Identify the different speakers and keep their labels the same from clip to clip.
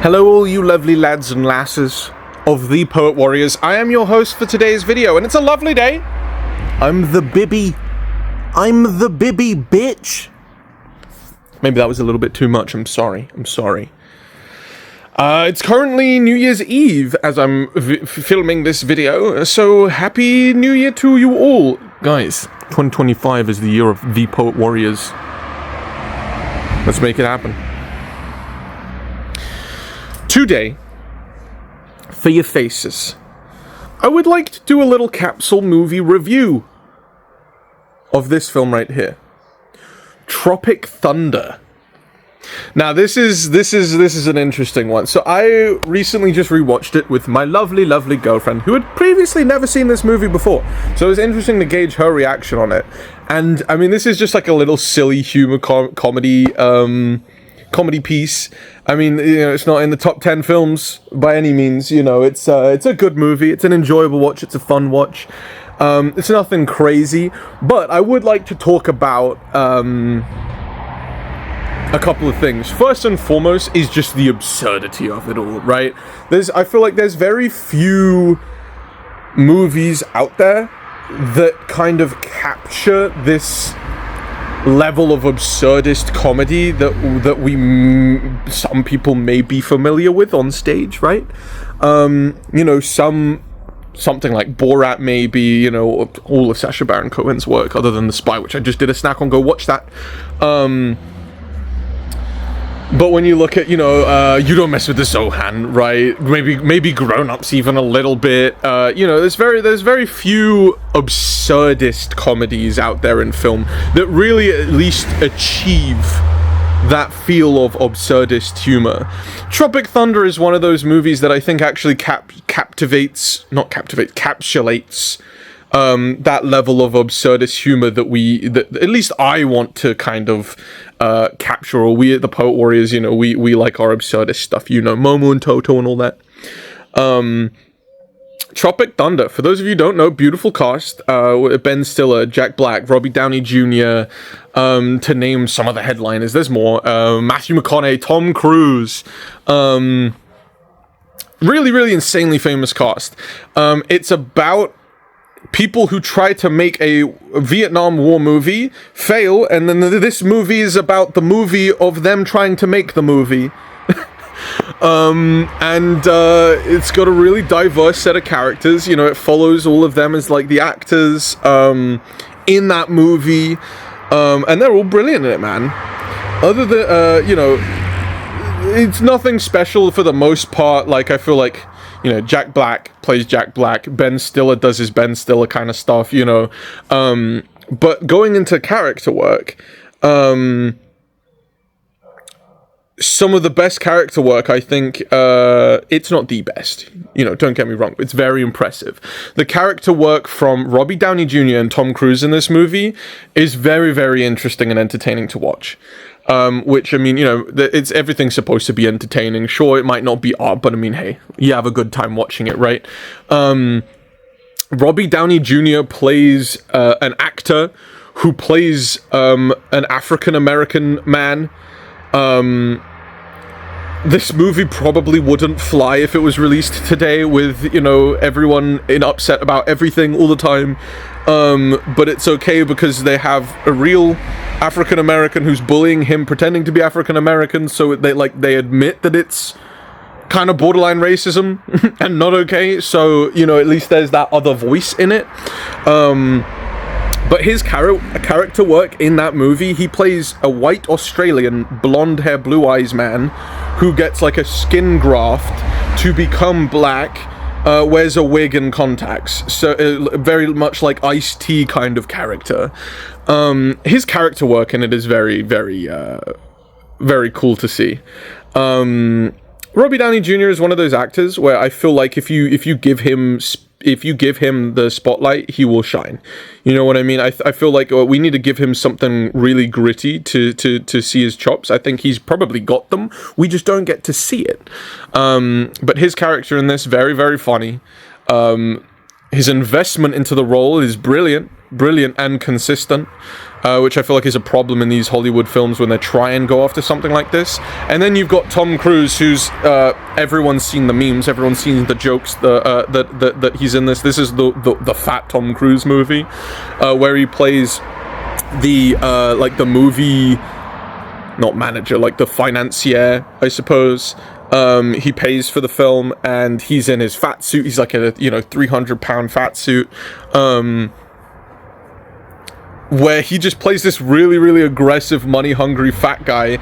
Speaker 1: Hello all you lovely lads and lasses of the Poet Warriors. I am your host for today's video, and it's a lovely day. I'm the Bibby, bitch. Maybe that was a little bit too much, I'm sorry. It's currently New Year's Eve as I'm filming this video, so Happy New Year to you all. Guys, 2025 is the year of the Poet Warriors. Let's make it happen. Today, for your faces, I would like to do a little capsule movie review of this film right here. Tropic Thunder. Now this is an interesting one. So I recently just rewatched it with my lovely girlfriend who had previously never seen this movie before. So it was interesting to gauge her reaction on it. And I mean, this is just like a little silly humor comedy piece. I mean, you know, it's not in the top 10 films by any means. You know, it's a good movie. It's an enjoyable watch. It's a fun watch. It's nothing crazy, but I would like to talk about a couple of things. First and foremost is just the absurdity of it all, right? I feel like there's very few movies out there that kind of capture this level of absurdist comedy that some people may be familiar with on stage, right? You know, something like Borat, maybe, you know, all of Sacha Baron Cohen's work, other than The Spy, which I just did a snack on. Go watch that. But when you look at, you know, You Don't Mess with the Zohan, right? Maybe Grown Ups even a little bit. You know, there's very few absurdist comedies out there in film that really at least achieve that feel of absurdist humor. Tropic Thunder is one of those movies that I think actually encapsulates that level of absurdist humor that at least I want to kind of capture, or we at the Poet Warriors, you know, we like our absurdist stuff, you know, Momo and Toto and all that. Tropic Thunder, for those of you who don't know, beautiful cast, Ben Stiller, Jack Black, Robbie Downey Jr., to name some of the headliners. There's more, Matthew McConaughey, Tom Cruise, really insanely famous cast. It's about people who try to make a Vietnam War movie, fail, and then this movie is about the movie of them trying to make the movie. It's got a really diverse set of characters. You know, it follows all of them as like the actors in that movie, and they're all brilliant in it, man. Other than you know, it's nothing special for the most part. Like, I feel like, you know, Jack Black plays Jack Black, Ben Stiller does his Ben Stiller kind of stuff, you know. But going into character work, some of the best character work, I think, it's not the best, you know, don't get me wrong, it's very impressive. The character work from Robbie Downey Jr. and Tom Cruise in this movie is very interesting and entertaining to watch. Which, I mean, you know, it's everything's supposed to be entertaining. Sure, it might not be art, but I mean, hey, you have a good time watching it, right? Robbie Downey Jr. plays an actor who plays an African-American man. This movie probably wouldn't fly if it was released today with, you know, everyone upset about everything all the time. But it's okay because they have a real African-American who's bullying him, pretending to be African-American, so they admit that it's kind of borderline racism and not okay. So, you know, at least there's that other voice in it. But his character work in that movie, he plays a white Australian, blonde hair, blue eyes man who gets like a skin graft to become black, wears a wig and contacts. So very much like Ice-T kind of character. His character work in it is very cool to see. Robbie Downey Jr. is one of those actors where I feel like if you give him the spotlight, he will shine. You know what I mean? I feel like we need to give him something really gritty to see his chops. I think he's probably got them. We just don't get to see it. But his character in this, very funny. His investment into the role is brilliant and consistent. which I feel like is a problem in these Hollywood films when they try and go after something like this. And then you've got Tom Cruise, who's everyone's seen the memes, everyone's seen the jokes that he's in this. This is the fat Tom Cruise movie, where he plays the like the movie, not manager, like the financier, I suppose. He pays for the film, and he's in his fat suit. He's like a 300-pound fat suit, where he just plays this really, really aggressive, money-hungry fat guy.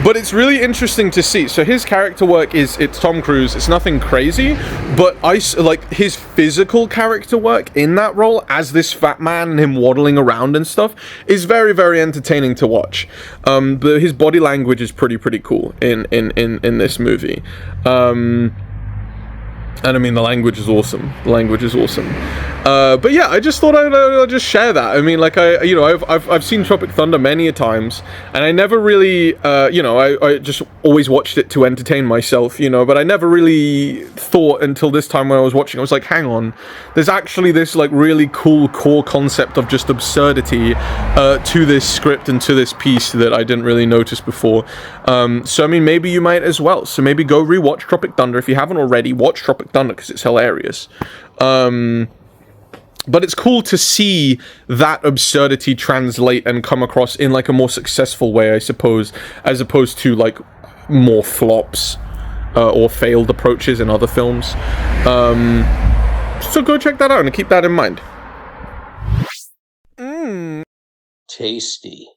Speaker 1: But it's really interesting to see. So his character work it's Tom Cruise. It's nothing crazy, but like his physical character work in that role as this fat man and him waddling around and stuff is very, very entertaining to watch. But his body language is pretty cool in this movie. And I mean, the language is awesome. But yeah, I just thought I'd just share that. I mean, like I've seen Tropic Thunder many a times, and I never really, I just always watched it to entertain myself, but I never really thought until this time when I was watching, I was like, hang on, there's actually this like really cool core concept of just absurdity to this script and to this piece that I didn't really notice before. So I mean, maybe you might as well. So maybe go rewatch Tropic Thunder if you haven't already. Watch Tropic Thunder because it's hilarious. But it's cool to see that absurdity translate and come across in like a more successful way, I suppose, as opposed to like more flops or failed approaches in other films. So go check that out and keep that in mind.
Speaker 2: Tasty.